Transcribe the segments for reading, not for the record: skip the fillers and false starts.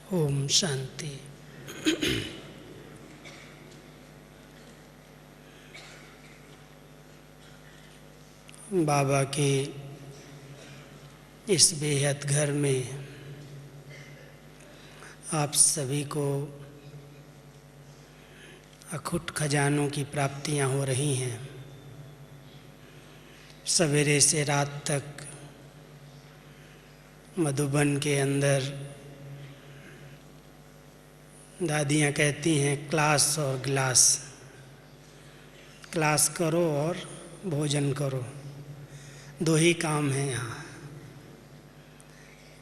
ओम शांति। बाबा के इस बेहद घर में आप सभी को अखुट खजानों की प्राप्तियां हो रही हैं। सवेरे से रात तक मधुबन के अंदर दादियाँ कहती हैं क्लास और गिलास, क्लास करो और भोजन करो, दो ही काम हैं यहाँ।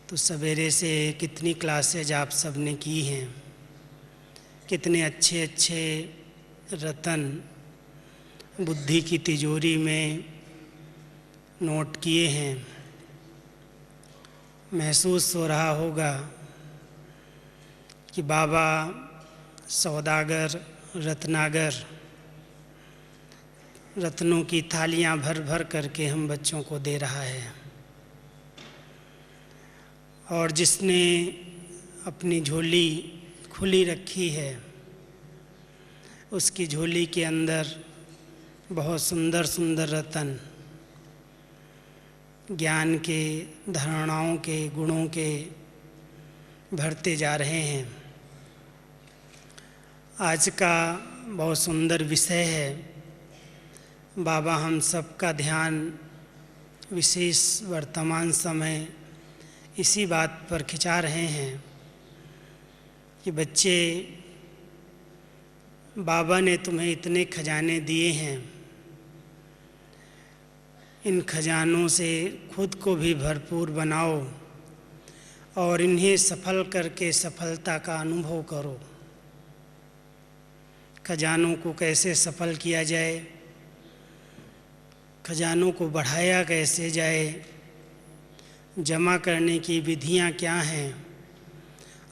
तो सवेरे से कितनी क्लासेज आप सबने की हैं, कितने अच्छे अच्छे रतन बुद्धि की तिजोरी में नोट किए हैं। महसूस हो रहा होगा कि बाबा सौदागर रत्नागर रत्नों की थालियां भर भर करके हम बच्चों को दे रहा है। और जिसने अपनी झोली खुली रखी है उसकी झोली के अंदर बहुत सुंदर सुंदर रतन ज्ञान के, धारणाओं के, गुणों के भरते जा रहे हैं। आज का बहुत सुंदर विषय है। बाबा हम सबका ध्यान विशेष वर्तमान समय इसी बात पर खिंचा रहे हैं कि बच्चे, बाबा ने तुम्हें इतने खजाने दिए हैं, इन खजानों से खुद को भी भरपूर बनाओ और इन्हें सफल करके सफलता का अनुभव करो। खजानों को कैसे सफल किया जाए, खजानों को बढ़ाया कैसे जाए, जमा करने की विधियां क्या हैं,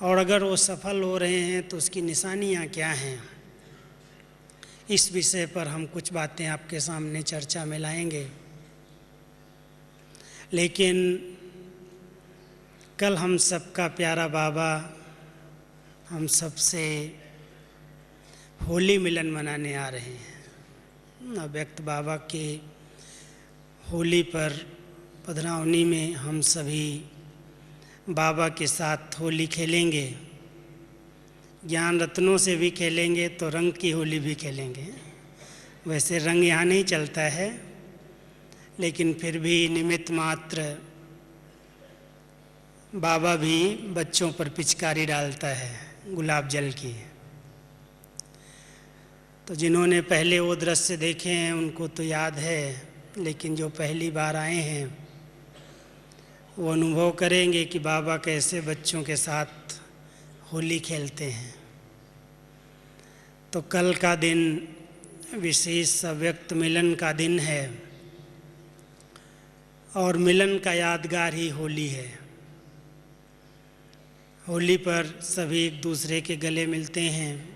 और अगर वो सफल हो रहे हैं तो उसकी निशानियां क्या हैं, इस विषय पर हम कुछ बातें आपके सामने चर्चा में लाएंगे। लेकिन कल हम सबका प्यारा बाबा हम सबसे होली मिलन मनाने आ रहे हैं। अव्यक्त बाबा के होली पर पधरावनी में हम सभी बाबा के साथ होली खेलेंगे। ज्ञान रत्नों से भी खेलेंगे तो रंग की होली भी खेलेंगे। वैसे रंग यहाँ नहीं चलता है, लेकिन फिर भी निमित्त मात्र बाबा भी बच्चों पर पिचकारी डालता है गुलाब जल की। तो जिन्होंने पहले वो दृश्य देखे हैं उनको तो याद है, लेकिन जो पहली बार आए हैं वो अनुभव करेंगे कि बाबा कैसे बच्चों के साथ होली खेलते हैं। तो कल का दिन विशेष अव्यक्त मिलन का दिन है और मिलन का यादगार ही होली है। होली पर सभी एक दूसरे के गले मिलते हैं,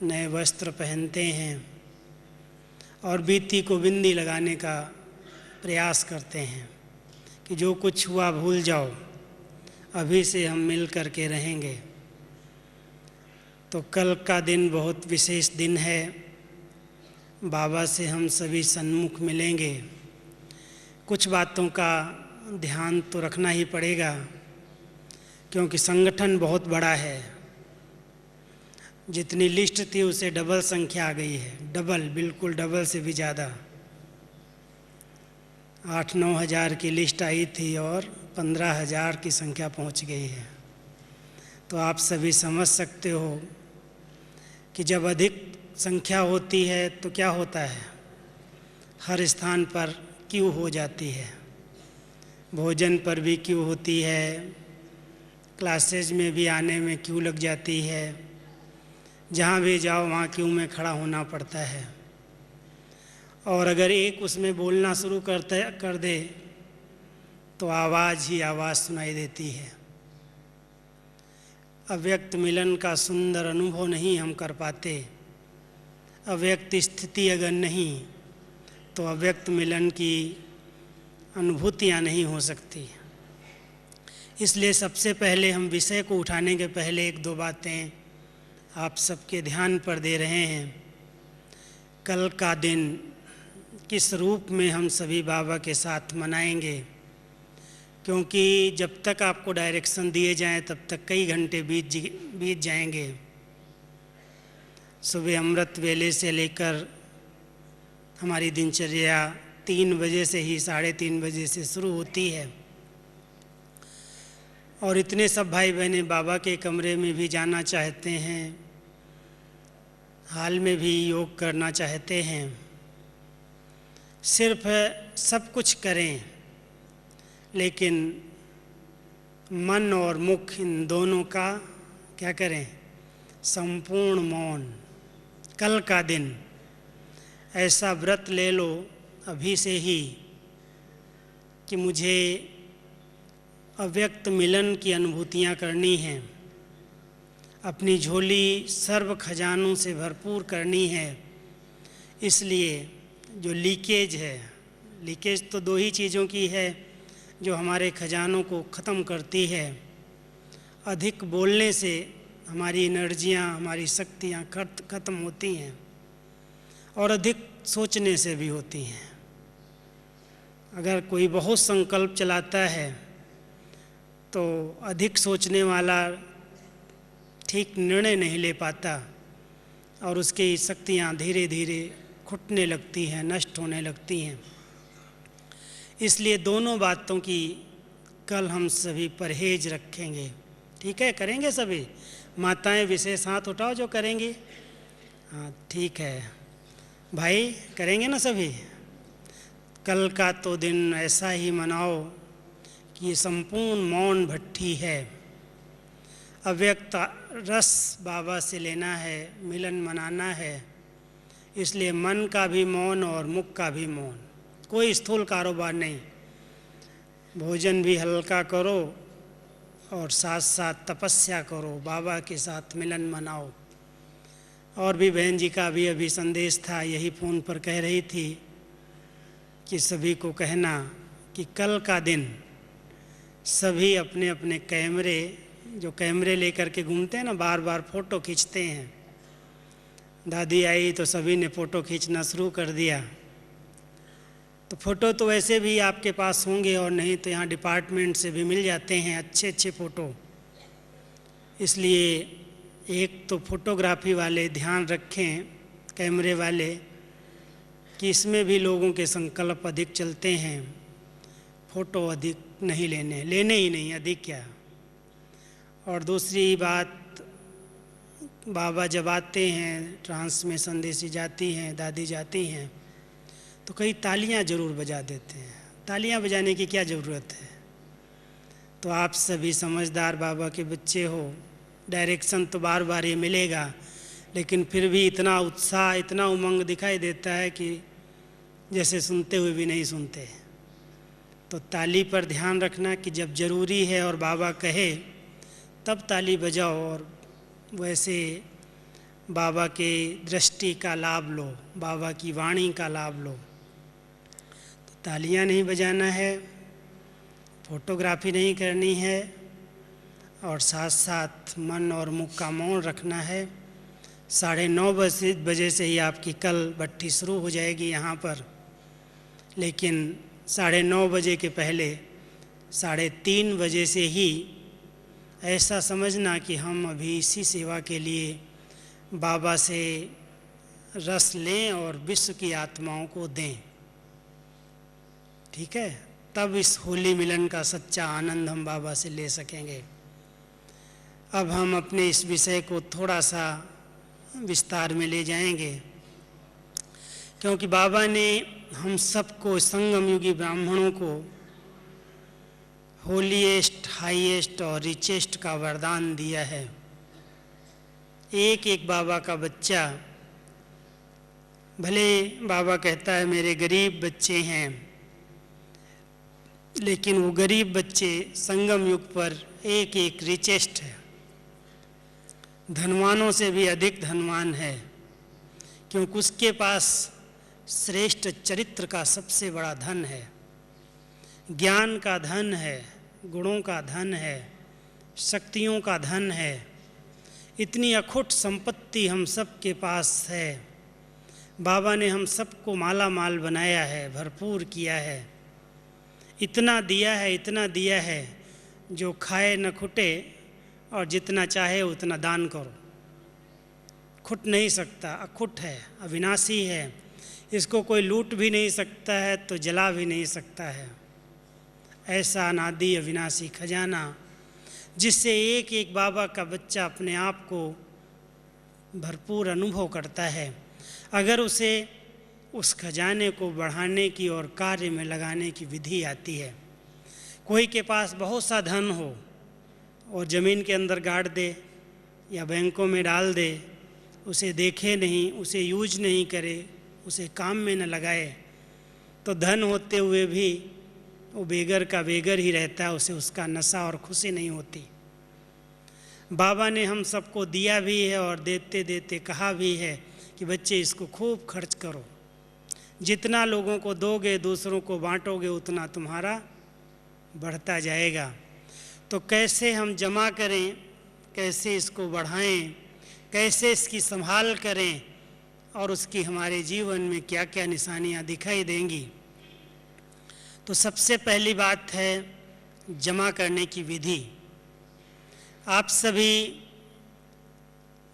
नए वस्त्र पहनते हैं और बीती को बिंदी लगाने का प्रयास करते हैं कि जो कुछ हुआ भूल जाओ, अभी से हम मिल कर के रहेंगे। तो कल का दिन बहुत विशेष दिन है। बाबा से हम सभी सन्मुख मिलेंगे। कुछ बातों का ध्यान तो रखना ही पड़ेगा क्योंकि संगठन बहुत बड़ा है। जितनी लिस्ट थी उसे डबल संख्या आ गई है, डबल, बिल्कुल डबल से भी ज़्यादा। 8-9 हज़ार की लिस्ट आई थी और 15,000 की संख्या पहुंच गई है। तो आप सभी समझ सकते हो कि जब अधिक संख्या होती है तो क्या होता है, हर स्थान पर क्यू हो जाती है। भोजन पर भी क्यू होती है, क्लासेज में भी आने में क्यू लग जाती है, जहाँ भी जाओ वहाँ क्यू में खड़ा होना पड़ता है। और अगर एक उसमें बोलना शुरू कर दे तो आवाज़ ही आवाज़ सुनाई देती है। अव्यक्त मिलन का सुंदर अनुभव नहीं हम कर पाते। अव्यक्त स्थिति अगर नहीं तो अव्यक्त मिलन की अनुभूतियाँ नहीं हो सकती। इसलिए सबसे पहले हम विषय को उठाने के पहले एक दो बातें आप सबके ध्यान पर दे रहे हैं। कल का दिन किस रूप में हम सभी बाबा के साथ मनाएंगे, क्योंकि जब तक आपको डायरेक्शन दिए जाएं तब तक कई घंटे बीत जाएंगे। सुबह अमृत वेले से लेकर हमारी दिनचर्या 3 बजे से ही 3:30 बजे से शुरू होती है, और इतने सब भाई बहनें बाबा के कमरे में भी जाना चाहते हैं, हाल में भी योग करना चाहते हैं। सिर्फ सब कुछ करें, लेकिन मन और मुख इन दोनों का क्या करें? संपूर्ण मौन। कल का दिन ऐसा व्रत ले लो अभी से ही कि मुझे अव्यक्त मिलन की अनुभूतियाँ करनी हैं, अपनी झोली सर्व खजानों से भरपूर करनी है। इसलिए जो लीकेज है, लीकेज तो 2 ही चीज़ों की है जो हमारे खजानों को ख़त्म करती है। अधिक बोलने से हमारी एनर्जियाँ, हमारी शक्तियाँ ख़त्म होती हैं, और अधिक सोचने से भी होती हैं। अगर कोई बहुत संकल्प चलाता है तो अधिक सोचने वाला ठीक निर्णय नहीं ले पाता, और उसकी शक्तियाँ धीरे धीरे घुटने लगती हैं, नष्ट होने लगती हैं। इसलिए दोनों बातों की कल हम सभी परहेज रखेंगे। ठीक है, करेंगे सभी? माताएं विशेष हाथ उठाओ जो करेंगी। हाँ ठीक है भाई, करेंगे ना सभी? कल का तो दिन ऐसा ही मनाओ कि ये संपूर्ण मौन भट्ठी है। अव्यक्त रस बाबा से लेना है, मिलन मनाना है। इसलिए मन का भी मौन और मुख का भी मौन, कोई स्थूल कारोबार नहीं। भोजन भी हल्का करो और साथ साथ तपस्या करो, बाबा के साथ मिलन मनाओ। और भी बहन जी का भी अभी संदेश था, यही फ़ोन पर कह रही थी कि सभी को कहना कि कल का दिन सभी अपने अपने कैमरे, जो कैमरे लेकर के घूमते हैं ना, बार बार फ़ोटो खींचते हैं। दादी आई तो सभी ने फ़ोटो खींचना शुरू कर दिया। तो फ़ोटो तो वैसे भी आपके पास होंगे, और नहीं तो यहाँ डिपार्टमेंट से भी मिल जाते हैं अच्छे अच्छे फ़ोटो। इसलिए एक तो फ़ोटोग्राफी वाले ध्यान रखें, कैमरे वाले, कि इसमें भी लोगों के संकल्प अधिक चलते हैं। फ़ोटो अधिक नहीं लेने ही नहीं, अधिक क्या। और दूसरी बात, बाबा जब आते हैं, ट्रांस में संदेशी जाती हैं, दादी जाती हैं, तो कई तालियां ज़रूर बजा देते हैं। तालियां बजाने की क्या ज़रूरत है? तो आप सभी समझदार बाबा के बच्चे हो, डायरेक्शन तो बार बार ये मिलेगा, लेकिन फिर भी इतना उत्साह, इतना उमंग दिखाई देता है कि जैसे सुनते हुए भी नहीं सुनते। तो ताली पर ध्यान रखना कि जब ज़रूरी है और बाबा कहे तब ताली बजाओ, और वैसे बाबा के दृष्टि का लाभ लो, बाबा की वाणी का लाभ लो। तो तालियां नहीं बजाना है, फोटोग्राफी नहीं करनी है, और साथ साथ मन और मुख का मौन रखना है। 9:30 बजे से ही आपकी कल भट्ठी शुरू हो जाएगी यहाँ पर, लेकिन 9:30 बजे के पहले 3:30 बजे से ही ऐसा समझना कि हम अभी इसी सेवा के लिए बाबा से रस लें और विश्व की आत्माओं को दें। ठीक है, तब इस होली मिलन का सच्चा आनंद हम बाबा से ले सकेंगे। अब हम अपने इस विषय को थोड़ा सा विस्तार में ले जाएंगे, क्योंकि बाबा ने हम सबको, संगम युगी ब्राह्मणों को, होलीएस्ट, हाईएस्ट और रिचेस्ट का वरदान दिया है। एक एक बाबा का बच्चा, भले बाबा कहता है मेरे गरीब बच्चे हैं, लेकिन वो गरीब बच्चे संगम युग पर एक एक रिचेस्ट है, धनवानों से भी अधिक धनवान है, क्योंकि उसके पास श्रेष्ठ चरित्र का सबसे बड़ा धन है, ज्ञान का धन है, गुणों का धन है, शक्तियों का धन है। इतनी अखुट संपत्ति हम सब के पास है। बाबा ने हम सबको माला माल बनाया है, भरपूर किया है। इतना दिया है, इतना दिया है, जो खाए न खुटे और जितना चाहे उतना दान करो। खुट नहीं सकता, अखुट है, अविनाशी है। इसको कोई लूट भी नहीं सकता है तो जला भी नहीं सकता है। ऐसा अनादि अविनाशी खजाना, जिससे एक एक बाबा का बच्चा अपने आप को भरपूर अनुभव करता है। अगर उसे उस खजाने को बढ़ाने की और कार्य में लगाने की विधि आती है। कोई के पास बहुत सा धन हो और ज़मीन के अंदर गाड़ दे या बैंकों में डाल दे, उसे देखे नहीं, उसे यूज नहीं करे, उसे काम में न लगाए, तो धन होते हुए भी वो बेगर का बेगर ही रहता है। उसे उसका नशा और खुशी नहीं होती। बाबा ने हम सबको दिया भी है और देते देते कहा भी है कि बच्चे इसको खूब खर्च करो। जितना लोगों को दोगे, दूसरों को बांटोगे, उतना तुम्हारा बढ़ता जाएगा। तो कैसे हम जमा करें, कैसे इसको बढ़ाएं, कैसे इसकी संभाल करें और उसकी हमारे जीवन में क्या क्या निशानियां दिखाई देंगी। तो सबसे पहली बात है जमा करने की विधि। आप सभी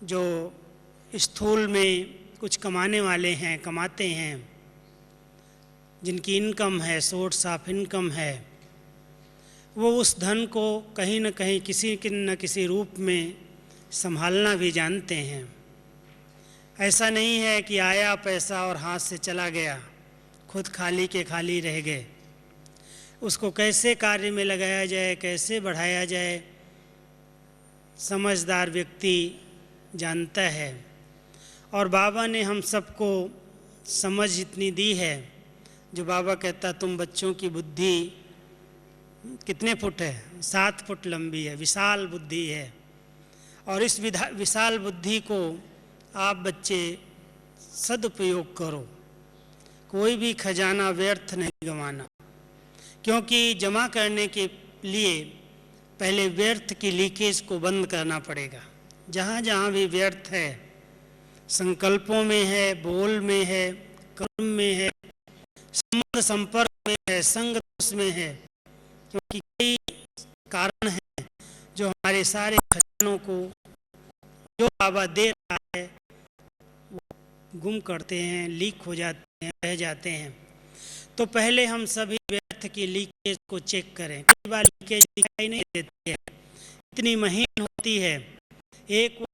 जो स्थूल में कुछ कमाने वाले हैं, कमाते हैं, जिनकी इनकम है, सोर्स ऑफ इनकम है, वो उस धन को कहीं न कहीं किसी न किसी रूप में संभालना भी जानते हैं। ऐसा नहीं है कि आया पैसा और हाथ से चला गया, खुद खाली के खाली रह गए। उसको कैसे कार्य में लगाया जाए, कैसे बढ़ाया जाए, समझदार व्यक्ति जानता है। और बाबा ने हम सबको समझ इतनी दी है, जो बाबा कहता तुम बच्चों की बुद्धि कितने फुट है, 7 फुट लंबी है, विशाल बुद्धि है। और इस विशाल बुद्धि को आप बच्चे सदुपयोग करो। कोई भी खजाना व्यर्थ नहीं गंवाना, क्योंकि जमा करने के लिए पहले व्यर्थ की लीकेज को बंद करना पड़ेगा। जहाँ जहाँ भी व्यर्थ है, संकल्पों में है, बोल में है, कर्म में है, संबंध संपर्क में है, संग दोष में है, क्योंकि कई कारण हैं जो हमारे सारे खजानों को जो बाबा दे रहा है वो गुम करते हैं, लीक हो जाते हैं, रह जाते हैं। तो पहले हम सभी व्यर्थ की लीकेज को चेक करें। कई बार लीकेज दिखाई नहीं देती है, इतनी महीन होती है। एक वो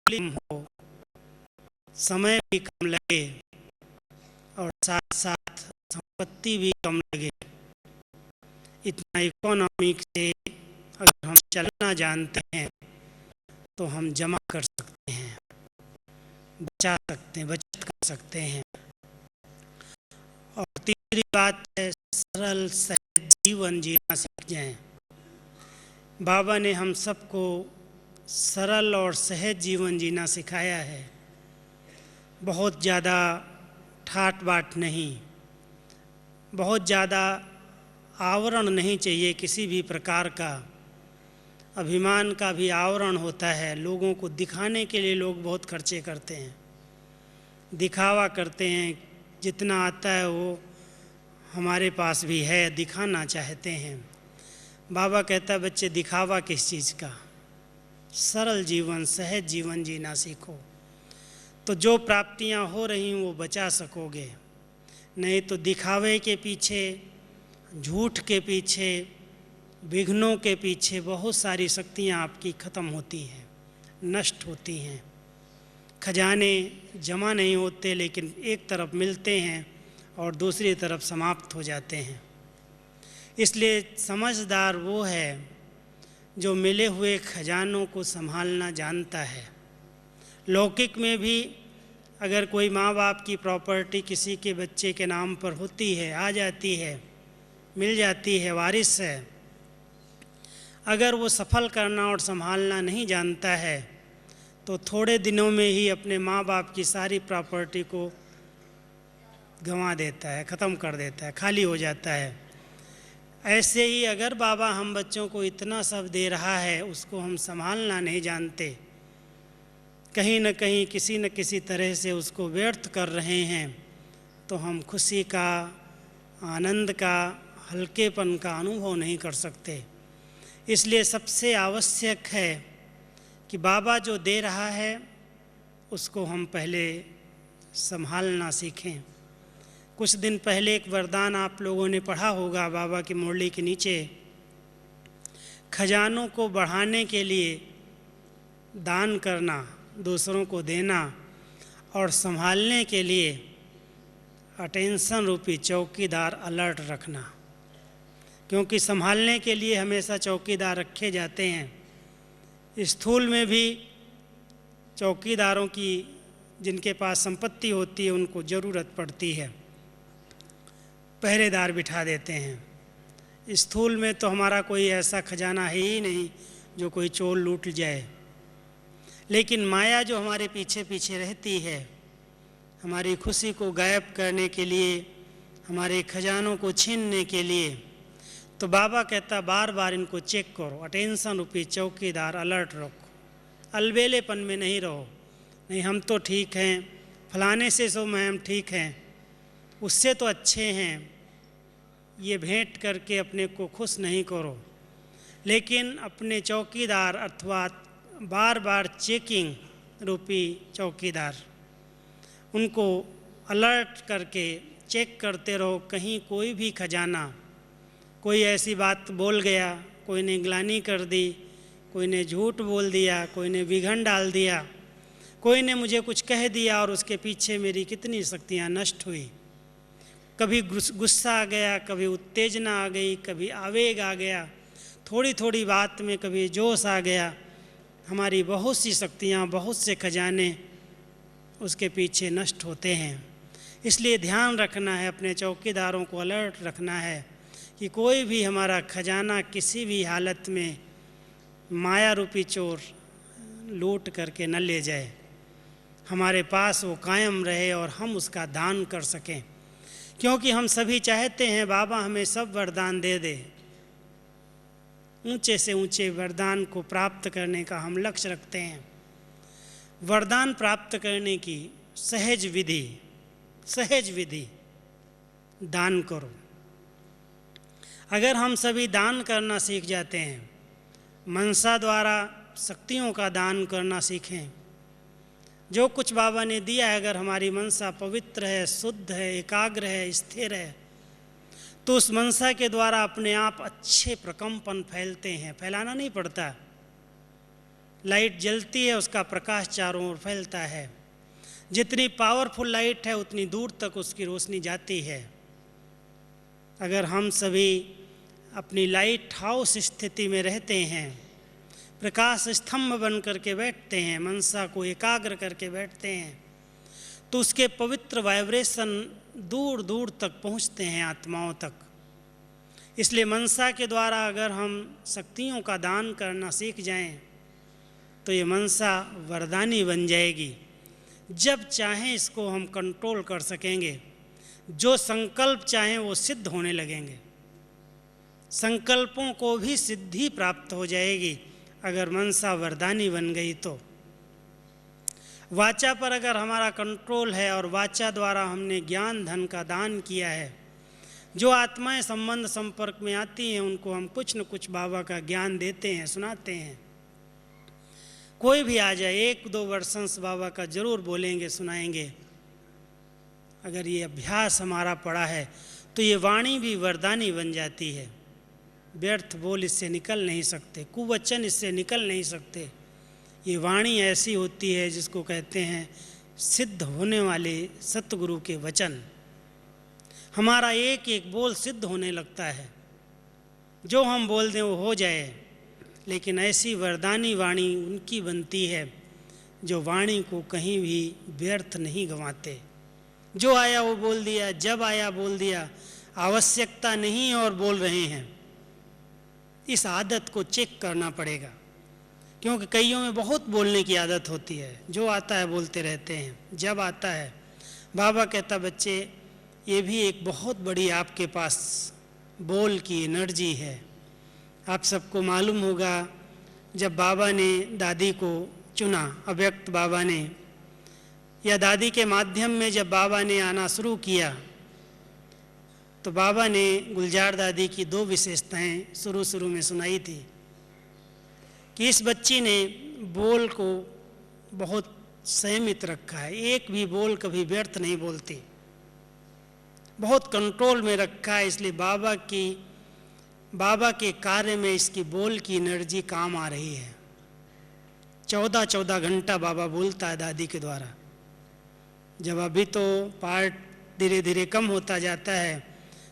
हो, समय भी कम लगे और साथ साथ संपत्ति भी कम लगे, इतना इकोनॉमिक से अगर हम चलना जानते हैं तो हम जमा कर सकते हैं, बचा सकते हैं, बचत कर सकते हैं। और तीसरी बात है सरल सहज जीवन जीना सीख जाएं। बाबा ने हम सबको सरल और सहज जीवन जीना सिखाया है। बहुत ज़्यादा ठाट बाट नहीं, बहुत ज़्यादा आवरण नहीं चाहिए किसी भी प्रकार का। अभिमान का भी आवरण होता है। लोगों को दिखाने के लिए लोग बहुत खर्चे करते हैं, दिखावा करते हैं, जितना आता है वो हमारे पास भी है, दिखाना चाहते हैं। बाबा कहता है बच्चे दिखावा किस चीज़ का, सरल जीवन, सहज जीवन जीना सीखो, तो जो प्राप्तियां हो रही वो बचा सकोगे। नहीं तो दिखावे के पीछे, झूठ के पीछे, विघ्नों के पीछे बहुत सारी शक्तियां आपकी ख़त्म होती हैं, नष्ट होती हैं। खजाने जमा नहीं होते, लेकिन एक तरफ मिलते हैं और दूसरी तरफ समाप्त हो जाते हैं। इसलिए समझदार वो है जो मिले हुए खजानों को संभालना जानता है। लौकिक में भी अगर कोई माँ बाप की प्रॉपर्टी किसी के बच्चे के नाम पर होती है, आ जाती है, मिल जाती है, वारिस है, अगर वो सफल करना और संभालना नहीं जानता है तो थोड़े दिनों में ही अपने माँ बाप की सारी प्रॉपर्टी को गंवा देता है, ख़त्म कर देता है, खाली हो जाता है। ऐसे ही अगर बाबा हम बच्चों को इतना सब दे रहा है, उसको हम संभालना नहीं जानते, कहीं न कहीं किसी न किसी तरह से उसको व्यर्थ कर रहे हैं, तो हम खुशी का, आनंद का, हल्केपन का अनुभव नहीं कर सकते। इसलिए सबसे आवश्यक है कि बाबा जो दे रहा है उसको हम पहले संभालना सीखें। कुछ दिन पहले एक वरदान आप लोगों ने पढ़ा होगा बाबा की मुरली के नीचे, खजानों को बढ़ाने के लिए दान करना, दूसरों को देना, और संभालने के लिए अटेंशन रूपी चौकीदार अलर्ट रखना। क्योंकि संभालने के लिए हमेशा चौकीदार रखे जाते हैं। स्थूल में भी चौकीदारों की, जिनके पास संपत्ति होती है, उनको ज़रूरत पड़ती है, पहरेदार बिठा देते हैं। स्थूल में तो हमारा कोई ऐसा खजाना है ही नहीं जो कोई चोर लूट जाए, लेकिन माया जो हमारे पीछे पीछे रहती है, हमारी खुशी को गायब करने के लिए, हमारे खजानों को छीनने के लिए, तो बाबा कहता बार बार इनको चेक करो, अटेंशन रूपी चौकीदार अलर्ट रखो, अलबेलेपन में नहीं रहो। नहीं हम तो ठीक हैं, फलाने से सो हम ठीक हैं, उससे तो अच्छे हैं, ये भेंट करके अपने को खुश नहीं करो, लेकिन अपने चौकीदार अथवा बार बार चेकिंग रूपी चौकीदार, उनको अलर्ट करके चेक करते रहो। कहीं कोई भी खजाना, कोई ऐसी बात बोल गया, कोई ने ग्लानि कर दी, कोई ने झूठ बोल दिया, कोई ने विघन डाल दिया, कोई ने मुझे कुछ कह दिया और उसके पीछे मेरी कितनी शक्तियाँ नष्ट हुई। कभी गुस्सा आ गया, कभी उत्तेजना आ गई, कभी आवेग आ गया, थोड़ी थोड़ी बात में कभी जोश आ गया, हमारी बहुत सी शक्तियाँ, बहुत से खजाने उसके पीछे नष्ट होते हैं। इसलिए ध्यान रखना है, अपने चौकीदारों को अलर्ट रखना है कि कोई भी हमारा खजाना किसी भी हालत में माया रूपी चोर लूट करके न ले जाए, हमारे पास वो कायम रहे और हम उसका दान कर सकें। क्योंकि हम सभी चाहते हैं बाबा हमें सब वरदान दे दे, ऊंचे से ऊंचे वरदान को प्राप्त करने का हम लक्ष्य रखते हैं। वरदान प्राप्त करने की सहज विधि दान करो। अगर हम सभी दान करना सीख जाते हैं, मनसा द्वारा शक्तियों का दान करना सीखें, जो कुछ बाबा ने दिया है, अगर हमारी मनसा पवित्र है, शुद्ध है, एकाग्र है, स्थिर है, तो उस मनसा के द्वारा अपने आप अच्छे प्रकंपन फैलते हैं। फैलाना नहीं पड़ता, लाइट जलती है, उसका प्रकाश चारों ओर फैलता है। जितनी पावरफुल लाइट है उतनी दूर तक उसकी रोशनी जाती है। अगर हम सभी अपनी लाइट हाउस स्थिति में रहते हैं, प्रकाश स्तंभ बन करके बैठते हैं, मनसा को एकाग्र करके बैठते हैं, तो उसके पवित्र वाइब्रेशन दूर दूर तक पहुंचते हैं, आत्माओं तक। इसलिए मनसा के द्वारा अगर हम शक्तियों का दान करना सीख जाएं, तो ये मनसा वरदानी बन जाएगी। जब चाहें इसको हम कंट्रोल कर सकेंगे, जो संकल्प चाहें वो सिद्ध होने लगेंगे, संकल्पों को भी सिद्धि प्राप्त हो जाएगी अगर मनसा वरदानी बन गई तो। वाचा पर अगर हमारा कंट्रोल है और वाचा द्वारा हमने ज्ञान धन का दान किया है, जो आत्माएं संबंध संपर्क में आती हैं उनको हम कुछ न कुछ बाबा का ज्ञान देते हैं, सुनाते हैं। कोई भी आ जाए, 1-2 वर्षंस बाबा का जरूर बोलेंगे, सुनाएंगे। अगर ये अभ्यास हमारा पड़ा है तो ये वाणी भी वरदानी बन जाती है। व्यर्थ बोल इससे निकल नहीं सकते, कुवचन इससे निकल नहीं सकते। ये वाणी ऐसी होती है जिसको कहते हैं सिद्ध होने वाले सतगुरु के वचन। हमारा एक एक बोल सिद्ध होने लगता है, जो हम बोल दें वो हो जाए। लेकिन ऐसी वरदानी वाणी उनकी बनती है जो वाणी को कहीं भी व्यर्थ नहीं गंवाते। जो आया वो बोल दिया, जब आया बोल दिया, आवश्यकता नहीं और बोल रहे हैं। इस आदत को चेक करना पड़ेगा, क्योंकि कईयों में बहुत बोलने की आदत होती है, जो आता है बोलते रहते हैं, जब आता है। बाबा कहता बच्चे ये भी एक बहुत बड़ी आपके पास बोल की एनर्जी है। आप सबको मालूम होगा जब बाबा ने दादी को चुना, अव्यक्त बाबा ने, या दादी के माध्यम में जब बाबा ने आना शुरू किया, तो बाबा ने गुलजार दादी की 2 विशेषताएं शुरू में सुनाई थी कि इस बच्ची ने बोल को बहुत संयमित रखा है, एक भी बोल कभी व्यर्थ नहीं बोलती, बहुत कंट्रोल में रखा है। इसलिए बाबा के कार्य में इसकी बोल की एनर्जी काम आ रही है। 14 घंटा बाबा बोलता है दादी के द्वारा। जब अभी तो पार्ट धीरे धीरे कम होता जाता है।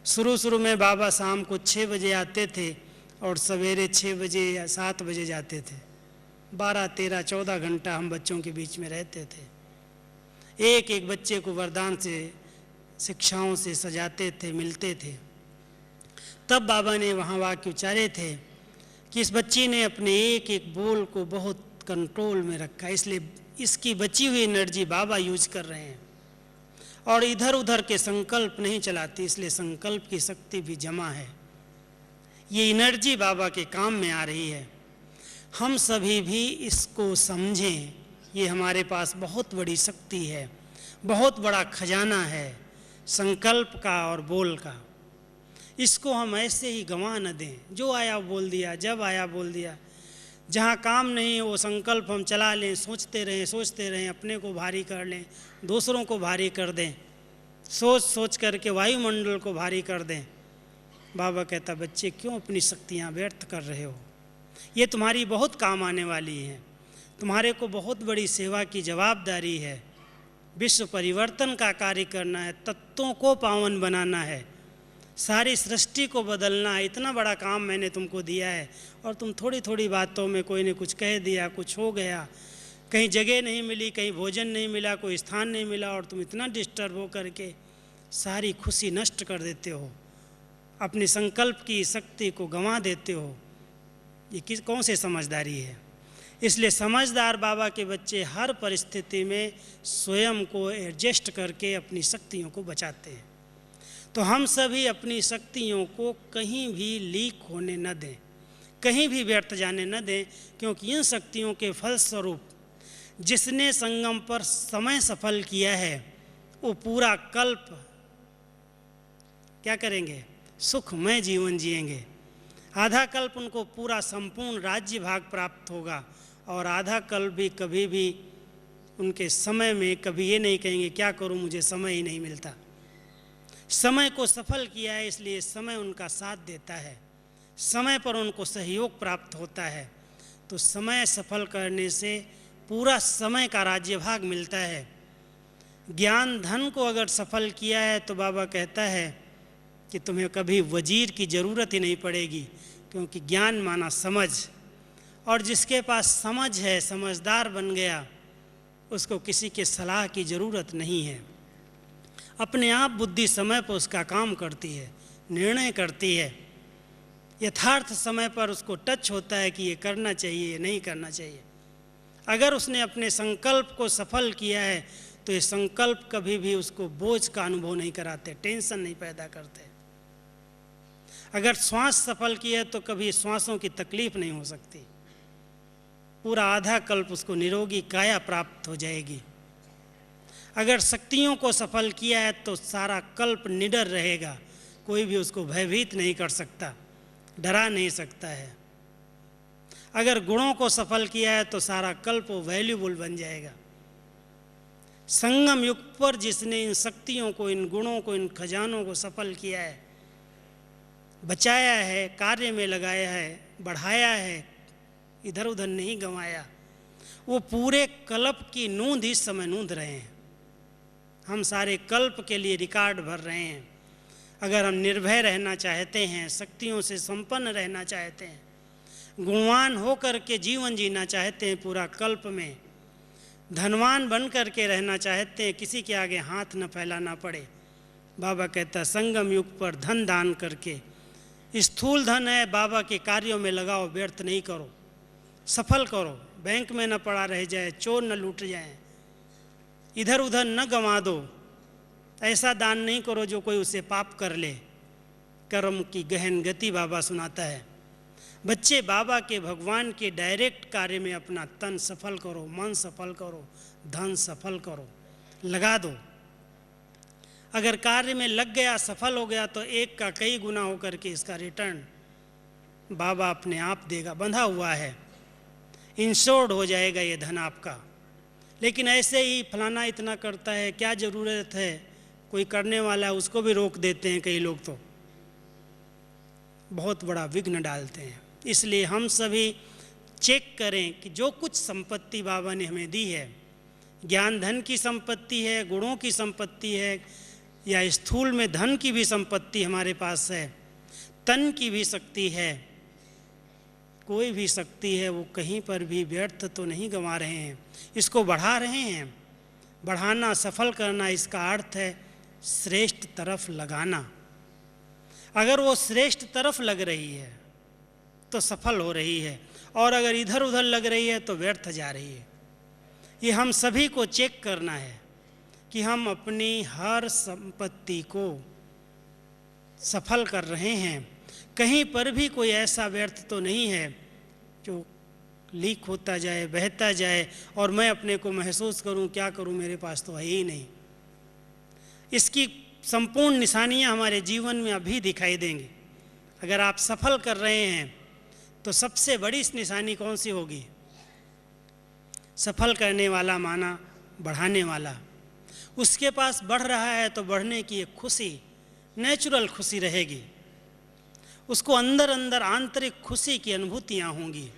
शुरू में बाबा शाम को 6 बजे आते थे और सवेरे 6 बजे या 7 बजे जाते थे। 12, 13, 14 घंटा हम बच्चों के बीच में रहते थे। एक एक बच्चे को वरदान से, शिक्षाओं से सजाते थे, मिलते थे। तब बाबा ने वहाँ वाक्य उच्चारे थे कि इस बच्ची ने अपने एक एक बोल को बहुत कंट्रोल में रखा, इसलिए इसकी बची हुई एनर्जी बाबा यूज कर रहे हैं और इधर उधर के संकल्प नहीं चलाती, इसलिए संकल्प की शक्ति भी जमा है। ये एनर्जी बाबा के काम में आ रही है। हम सभी भी इसको समझें। ये हमारे पास बहुत बड़ी शक्ति है, बहुत बड़ा खजाना है संकल्प का और बोल का। इसको हम ऐसे ही गंवा न दें। जो आया बोल दिया, जब आया बोल दिया। जहाँ काम नहीं वो संकल्प हम चला लें, सोचते रहें, अपने को भारी कर लें, दूसरों को भारी कर दें, सोच करके वायुमंडल को भारी कर दें। बाबा कहता बच्चे क्यों अपनी शक्तियाँ व्यर्थ कर रहे हो? ये तुम्हारी बहुत काम आने वाली हैं। तुम्हारे को बहुत बड़ी सेवा की जवाबदारी है। विश्व परिवर्तन का कार्य करना है, तत्वों को पावन बनाना है, सारी सृष्टि को बदलना है। इतना बड़ा काम मैंने तुमको दिया है और तुम थोड़ी थोड़ी बातों में कोई ने कुछ कह दिया, कुछ हो गया, कहीं जगह नहीं मिली, कहीं भोजन नहीं मिला, कोई स्थान नहीं मिला और तुम इतना डिस्टर्ब हो करके सारी खुशी नष्ट कर देते हो, अपने संकल्प की शक्ति को गंवा देते हो। ये कौन सी समझदारी है? इसलिए समझदार बाबा के बच्चे हर परिस्थिति में स्वयं को एडजस्ट करके अपनी शक्तियों को बचाते हैं। तो हम सभी अपनी शक्तियों को कहीं भी लीक होने न दें, कहीं भी व्यर्थ जाने न दें, क्योंकि इन शक्तियों के फलस्वरूप जिसने संगम पर समय सफल किया है वो पूरा कल्प क्या करेंगे? सुखमय जीवन जिएंगे। आधा कल्प उनको पूरा संपूर्ण राज्य भाग प्राप्त होगा और आधा कल्प भी कभी भी उनके समय में कभी ये नहीं कहेंगे क्या करूं, मुझे समय ही नहीं मिलता। समय को सफल किया है इसलिए समय उनका साथ देता है, समय पर उनको सहयोग प्राप्त होता है। तो समय सफल करने से पूरा समय का राज्य भाग मिलता है। ज्ञान धन को अगर सफल किया है तो बाबा कहता है कि तुम्हें कभी वजीर की ज़रूरत ही नहीं पड़ेगी, क्योंकि ज्ञान माना समझ, और जिसके पास समझ है, समझदार बन गया, उसको किसी के सलाह की ज़रूरत नहीं है। अपने आप बुद्धि समय पर उसका काम करती है, निर्णय करती है। यथार्थ समय पर उसको टच होता है कि ये करना चाहिए, ये नहीं करना चाहिए। अगर उसने अपने संकल्प को सफल किया है तो ये संकल्प कभी भी उसको बोझ का अनुभव नहीं कराते, टेंशन नहीं पैदा करते। अगर श्वास सफल किया है तो कभी श्वासों की तकलीफ नहीं हो सकती। पूरा आधा कल्प उसको निरोगी काया प्राप्त हो जाएगी। अगर शक्तियों को सफल किया है तो सारा कल्प निडर रहेगा, कोई भी उसको भयभीत नहीं कर सकता, डरा नहीं सकता है। अगर गुणों को सफल किया है तो सारा कल्प वैल्यूबल बन जाएगा। संगम युग पर जिसने इन शक्तियों को, इन गुणों को, इन खजानों को सफल किया है, बचाया है, कार्य में लगाया है, बढ़ाया है, इधर उधर नहीं गंवाया, वो पूरे कल्प की नूंद इस समय नूंद रहे हैं। हम सारे कल्प के लिए रिकॉर्ड भर रहे हैं। अगर हम निर्भय रहना चाहते हैं, शक्तियों से संपन्न रहना चाहते हैं, गुणवान होकर के जीवन जीना चाहते हैं, पूरा कल्प में धनवान बन कर के रहना चाहते हैं, किसी के आगे हाथ न फैलाना पड़े, बाबा कहता संगम युग पर धन दान करके, स्थूल धन है बाबा के कार्यों में लगाओ, व्यर्थ नहीं करो, सफल करो, बैंक में न पड़ा रह जाए, चोर न लूट जाए, इधर उधर न गंवा दो। ऐसा दान नहीं करो जो कोई उसे पाप कर ले। कर्म की गहन गति बाबा सुनाता है। बच्चे बाबा के, भगवान के डायरेक्ट कार्य में अपना तन सफल करो, मन सफल करो, धन सफल करो, लगा दो। अगर कार्य में लग गया, सफल हो गया, तो एक का कई गुना होकर के इसका रिटर्न बाबा अपने आप देगा। बंधा हुआ है, इंश्योर्ड हो जाएगा ये धन आपका। लेकिन ऐसे ही फलाना इतना करता है, क्या ज़रूरत है, कोई करने वाला है उसको भी रोक देते हैं कई लोग, तो बहुत बड़ा विघ्न डालते हैं। इसलिए हम सभी चेक करें कि जो कुछ संपत्ति बाबा ने हमें दी है, ज्ञान धन की संपत्ति है, गुणों की संपत्ति है, या स्थूल में धन की भी संपत्ति हमारे पास है, तन की भी शक्ति है, कोई भी शक्ति है, वो कहीं पर भी व्यर्थ तो नहीं गंवा रहे हैं, इसको बढ़ा रहे हैं। बढ़ाना, सफल करना, इसका अर्थ है श्रेष्ठ तरफ लगाना। अगर वो श्रेष्ठ तरफ लग रही है तो सफल हो रही है, और अगर इधर उधर लग रही है तो व्यर्थ जा रही है। ये हम सभी को चेक करना है कि हम अपनी हर संपत्ति को सफल कर रहे हैं। कहीं पर भी कोई ऐसा व्यर्थ तो नहीं है जो लीक होता जाए, बहता जाए, और मैं अपने को महसूस करूं क्या करूं, मेरे पास तो है ही नहीं। इसकी संपूर्ण निशानियां हमारे जीवन में अभी दिखाई देंगी। अगर आप सफल कर रहे हैं तो सबसे बड़ी निशानी कौन सी होगी? सफल करने वाला माना बढ़ाने वाला। उसके पास बढ़ रहा है तो बढ़ने की एक खुशी, नेचुरल खुशी रहेगी। उसको अंदर अंदर आंतरिक खुशी की अनुभूतियाँ होंगी,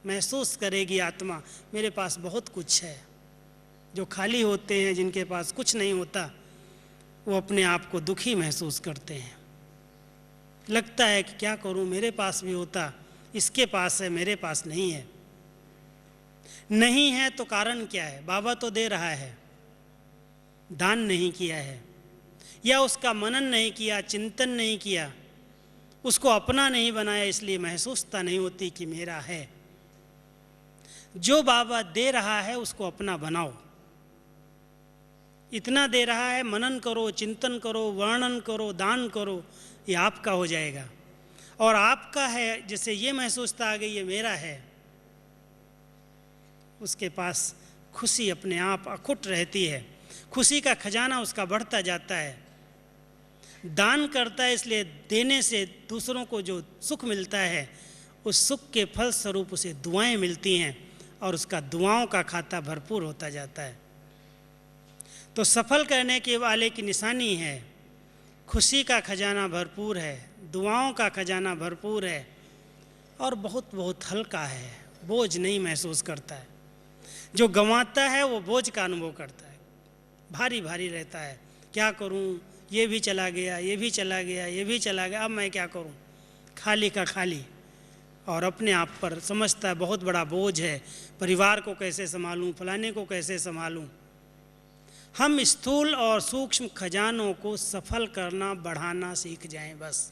महसूस करेगी आत्मा, मेरे पास बहुत कुछ है। जो खाली होते हैं, जिनके पास कुछ नहीं होता, वो अपने आप को दुखी महसूस करते हैं। लगता है कि क्या करूं, मेरे पास भी होता, इसके पास है, मेरे पास नहीं है। नहीं है तो कारण क्या है? बाबा तो दे रहा है, दान नहीं किया है, या उसका मनन नहीं किया, चिंतन नहीं किया, उसको अपना नहीं बनाया, इसलिए महसूसता नहीं होती कि मेरा है। जो बाबा दे रहा है उसको अपना बनाओ। इतना दे रहा है, मनन करो, चिंतन करो, वर्णन करो, दान करो, ये आपका हो जाएगा। और आपका है, जैसे ये महसूसता आ गई ये मेरा है, उसके पास खुशी अपने आप अखुट रहती है। खुशी का खजाना उसका बढ़ता जाता है। दान करता है, इसलिए देने से दूसरों को जो सुख मिलता है, उस सुख के फल स्वरूप उसे दुआएं मिलती हैं, और उसका दुआओं का खाता भरपूर होता जाता है। तो सफल करने के वाले की निशानी है, खुशी का खजाना भरपूर है, दुआओं का खजाना भरपूर है, और बहुत बहुत हल्का है, बोझ नहीं महसूस करता है। जो गंवाता है वो बोझ का अनुभव करता है, भारी भारी रहता है। क्या करूं, ये भी चला गया, ये भी चला गया, ये भी चला गया, अब मैं क्या करूं? खाली का खाली, और अपने आप पर समझता है बहुत बड़ा बोझ है, परिवार को कैसे संभालूं, फलाने को कैसे संभालूं। हम स्थूल और सूक्ष्म खजानों को सफल करना, बढ़ाना सीख जाएं बस।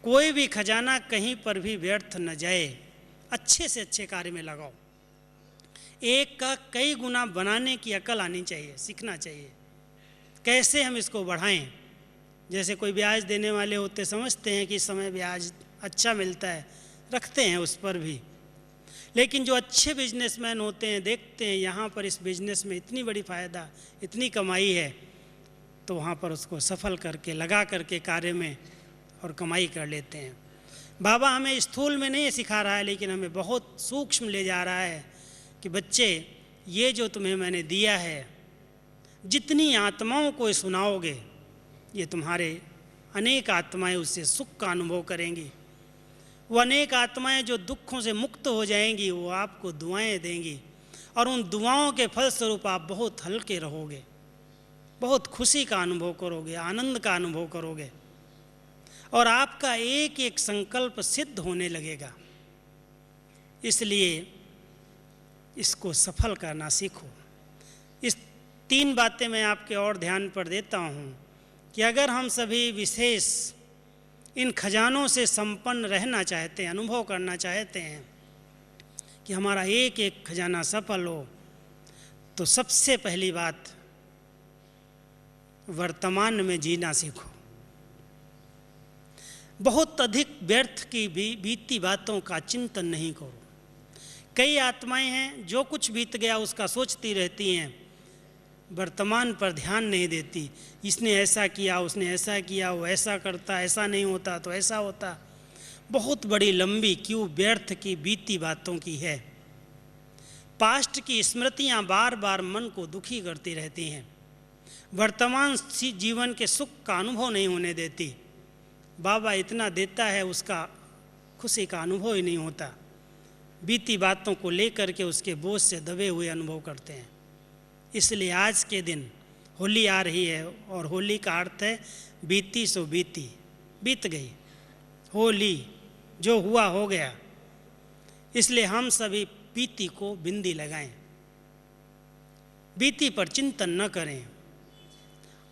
कोई भी खजाना कहीं पर भी व्यर्थ न जाए, अच्छे से अच्छे कार्य में लगाओ। एक का कई गुना बनाने की अकल आनी चाहिए, सीखना चाहिए कैसे हम इसको बढ़ाएं। जैसे कोई ब्याज देने वाले होते, समझते हैं कि इस समय ब्याज अच्छा मिलता है, रखते हैं उस पर भी, लेकिन जो अच्छे बिजनेसमैन होते हैं, देखते हैं यहाँ पर इस बिजनेस में इतनी बड़ी फ़ायदा, इतनी कमाई है, तो वहाँ पर उसको सफल करके, लगा करके कार्य में और कमाई कर लेते हैं। बाबा हमें स्थूल में नहीं सिखा रहा है, लेकिन हमें बहुत सूक्ष्म ले जा रहा है कि बच्चे, ये जो तुम्हें मैंने दिया है, जितनी आत्माओं को सुनाओगे, ये तुम्हारे अनेक आत्माएं उससे सुख का अनुभव करेंगी। वो अनेक आत्माएं जो दुखों से मुक्त हो जाएंगी, वो आपको दुआएं देंगी, और उन दुआओं के फलस्वरूप आप बहुत हल्के रहोगे, बहुत खुशी का अनुभव करोगे, आनंद का अनुभव करोगे, और आपका एक एक संकल्प सिद्ध होने लगेगा। इसलिए इसको सफल करना सीखो। इस 3 बातें मैं आपके और ध्यान पर देता हूँ कि अगर हम सभी विशेष इन खजानों से संपन्न रहना चाहते हैं, अनुभव करना चाहते हैं कि हमारा एक एक खजाना सफल हो, तो सबसे पहली बात, वर्तमान में जीना सीखो। बहुत अधिक व्यर्थ की बीती बातों का चिंतन नहीं करो। कई आत्माएं हैं जो कुछ बीत गया उसका सोचती रहती हैं, वर्तमान पर ध्यान नहीं देती। इसने ऐसा किया, उसने ऐसा किया, वो ऐसा करता, ऐसा नहीं होता तो ऐसा होता। बहुत बड़ी लंबी क्यों व्यर्थ की बीती बातों की है। पास्ट की स्मृतियां बार बार मन को दुखी करती रहती हैं, वर्तमान जीवन के सुख का अनुभव नहीं होने देती। बाबा इतना देता है, उसका खुशी का अनुभव ही नहीं होता। बीती बातों को लेकर के उसके बोझ से दबे हुए अनुभव करते हैं। इसलिए आज के दिन होली आ रही है, और होली का अर्थ है बीती सो बीती, बीत गई होली, जो हुआ हो गया। इसलिए हम सभी बीती को बिंदी लगाएं, बीती पर चिंतन न करें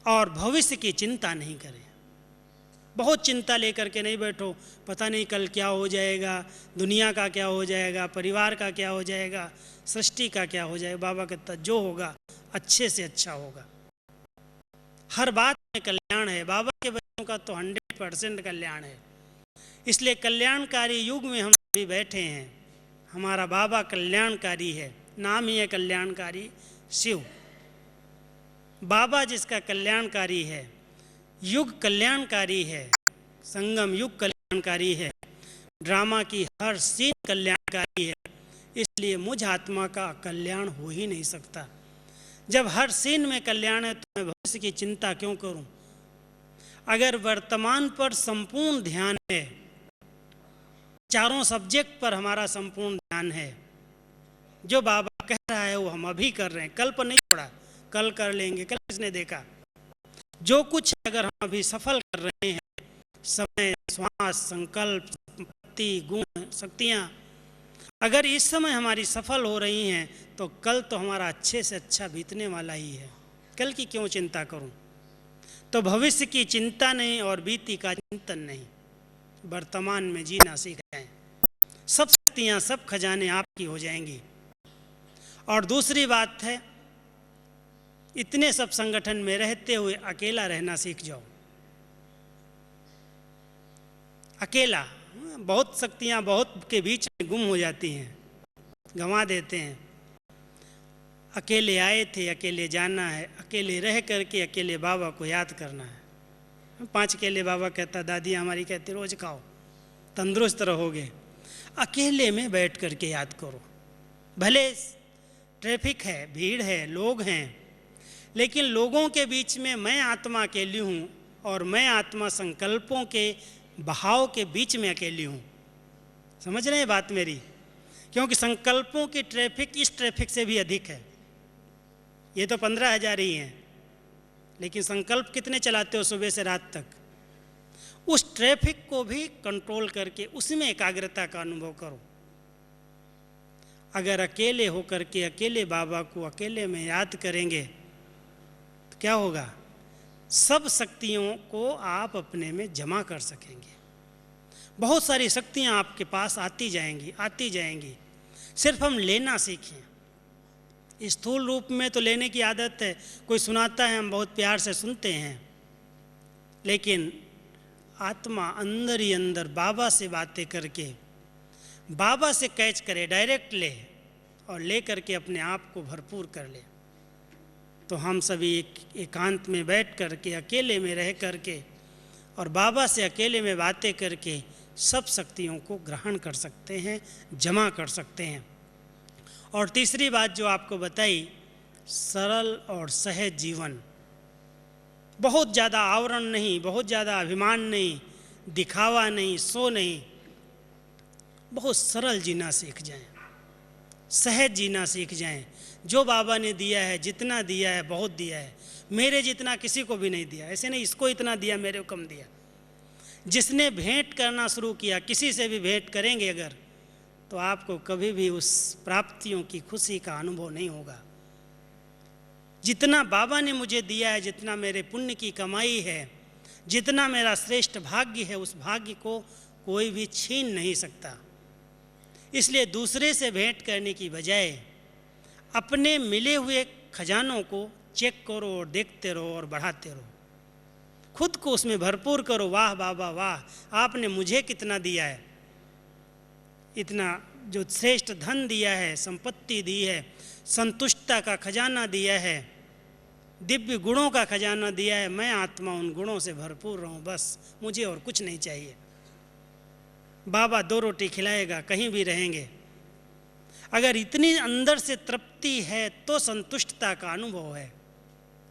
और भविष्य की चिंता नहीं करें। बहुत चिंता लेकर के नहीं बैठो, पता नहीं कल क्या हो जाएगा, दुनिया का क्या हो जाएगा, परिवार का क्या हो जाएगा, सृष्टि का क्या हो जाएगा। बाबा कहता जो होगा अच्छे से अच्छा होगा। हर बात में कल्याण है। बाबा के बच्चों का तो 100% कल्याण है। इसलिए कल्याणकारी युग में हम सभी बैठे हैं। हमारा बाबा कल्याणकारी है, नाम ही है कल्याणकारी शिव। बाबा जिसका कल्याणकारी है, युग कल्याणकारी है, संगम युग कल्याणकारी है, ड्रामा की हर सीन कल्याणकारी है। इसलिए मुझ आत्मा का कल्याण हो ही नहीं सकता। जब हर सीन में कल्याण है तो मैं भविष्य की चिंता क्यों करूं? अगर वर्तमान पर संपूर्ण ध्यान है, चारों सब्जेक्ट पर हमारा संपूर्ण ध्यान है, जो बाबा कह रहा है वो हम अभी कर रहे हैं, कल पर नहीं छोड़ा, कल कर लेंगे, कल किसने देखा। जो कुछ अगर हम अभी सफल कर रहे हैं, समय, श्वास, संकल्प, संपत्ति, गुण, शक्तियाँ, अगर इस समय हमारी सफल हो रही हैं तो कल तो हमारा अच्छे से अच्छा बीतने वाला ही है। कल की क्यों चिंता करूं? तो भविष्य की चिंता नहीं और बीती का चिंतन नहीं, वर्तमान में जीना सीख जाएं। सब शक्तियाँ, सब खजाने आपकी हो जाएंगी। और दूसरी बात है, इतने सब संगठन में रहते हुए अकेला रहना सीख जाओ। अकेला, बहुत शक्तियाँ बहुत के बीच में गुम हो जाती हैं, गंवा देते हैं। अकेले आए थे, अकेले जाना है, अकेले रह करके अकेले बाबा को याद करना है। 5 केले बाबा कहता, दादी हमारी कहती रोज खाओ, तंदुरुस्त रहोगे। अकेले में बैठ करके याद करो। भले ट्रैफिक है, भीड़ है, लोग हैं, लेकिन लोगों के बीच में मैं आत्मा अकेली हूँ और मैं आत्मा संकल्पों के बहाव के बीच में अकेली हूँ। समझ रहे हैं बात मेरी? क्योंकि संकल्पों की ट्रैफिक इस ट्रैफिक से भी अधिक है। ये तो 15,000 ही हैं, लेकिन संकल्प कितने चलाते हो सुबह से रात तक? उस ट्रैफिक को भी कंट्रोल करके उसमें एकाग्रता का अनुभव करो। अगर अकेले होकर के अकेले बाबा को अकेले में याद करेंगे तो क्या होगा? सब शक्तियों को आप अपने में जमा कर सकेंगे। बहुत सारी शक्तियाँ आपके पास आती जाएंगी। सिर्फ हम लेना सीखें। स्थूल रूप में तो लेने की आदत है, कोई सुनाता है हम बहुत प्यार से सुनते हैं, लेकिन आत्मा अंदर ही अंदर बाबा से बातें करके बाबा से कैच करे, डायरेक्ट ले और ले करके अपने आप को भरपूर कर ले। तो हम सभी एकांत में बैठ करके, अकेले में रह करके और बाबा से अकेले में बातें करके सब शक्तियों को ग्रहण कर सकते हैं, जमा कर सकते हैं। और तीसरी बात जो आपको बताई, सरल और सहज जीवन, बहुत ज़्यादा आवरण नहीं, बहुत ज़्यादा अभिमान नहीं, दिखावा नहीं, सो नहीं, बहुत सरल जीना सीख जाएं, सहज जीना सीख जाएं। जो बाबा ने दिया है, जितना दिया है बहुत दिया है, मेरे जितना किसी को भी नहीं दिया। ऐसे नहीं इसको इतना दिया मेरे को कम दिया। जिसने भेंट करना शुरू किया, किसी से भी भेंट करेंगे अगर, तो आपको कभी भी उस प्राप्तियों की खुशी का अनुभव नहीं होगा। जितना बाबा ने मुझे दिया है, जितना मेरे पुण्य की कमाई है, जितना मेरा श्रेष्ठ भाग्य है, उस भाग्य को कोई भी छीन नहीं सकता। इसलिए दूसरे से भेंट करने की बजाय अपने मिले हुए खजानों को चेक करो और देखते रहो और बढ़ाते रहो, खुद को उसमें भरपूर करो। वाह बाबा वाह, आपने मुझे कितना दिया है, इतना जो श्रेष्ठ धन दिया है, संपत्ति दी है, संतुष्टता का खजाना दिया है, दिव्य गुणों का खजाना दिया है। मैं आत्मा उन गुणों से भरपूर रहूं, बस मुझे और कुछ नहीं चाहिए। बाबा 2 रोटी खिलाएगा, कहीं भी रहेंगे। अगर इतनी अंदर से तृप्ति है तो संतुष्टता का अनुभव है,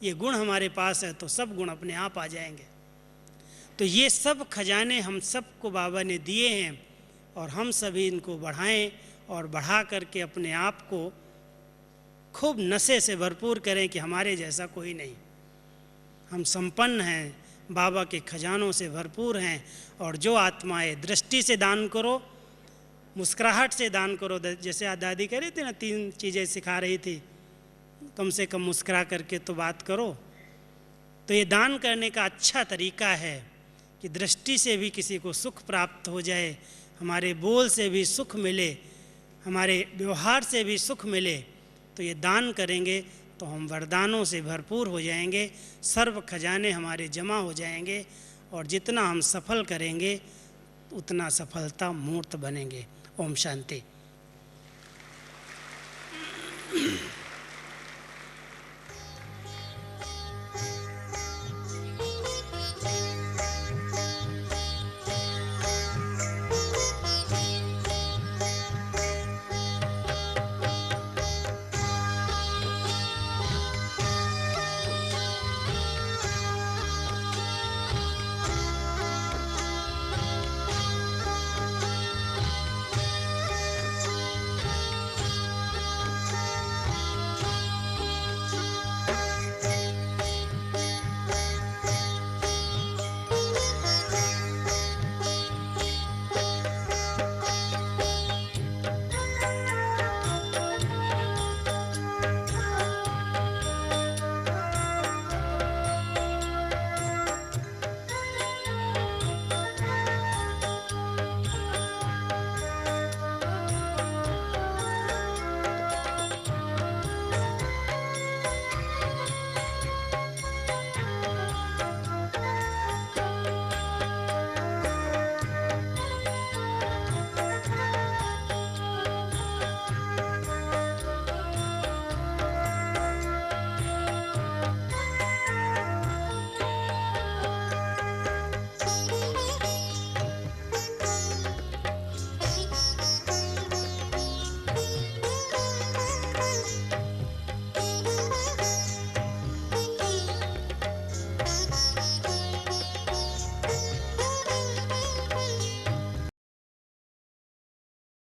ये गुण हमारे पास है तो सब गुण अपने आप आ जाएंगे। तो ये सब खजाने हम सबको बाबा ने दिए हैं और हम सभी इनको बढ़ाएं और बढ़ा करके अपने आप को खूब नशे से भरपूर करें कि हमारे जैसा कोई नहीं, हम संपन्न हैं, बाबा के खजानों से भरपूर हैं। और जो आत्माएं दृष्टि से दान करो, मुस्कुराहट से दान करो, जैसे आज दादी कह रही थी ना, 3 चीज़ें सिखा रही थी, कम से कम मुस्कुरा करके तो बात करो। तो ये दान करने का अच्छा तरीका है कि दृष्टि से भी किसी को सुख प्राप्त हो जाए, हमारे बोल से भी सुख मिले, हमारे व्यवहार से भी सुख मिले। तो ये दान करेंगे तो हम वरदानों से भरपूर हो जाएंगे, सर्व खजाने हमारे जमा हो जाएंगे और जितना हम सफल करेंगे उतना सफलता मूर्त बनेंगे। ओम शांति।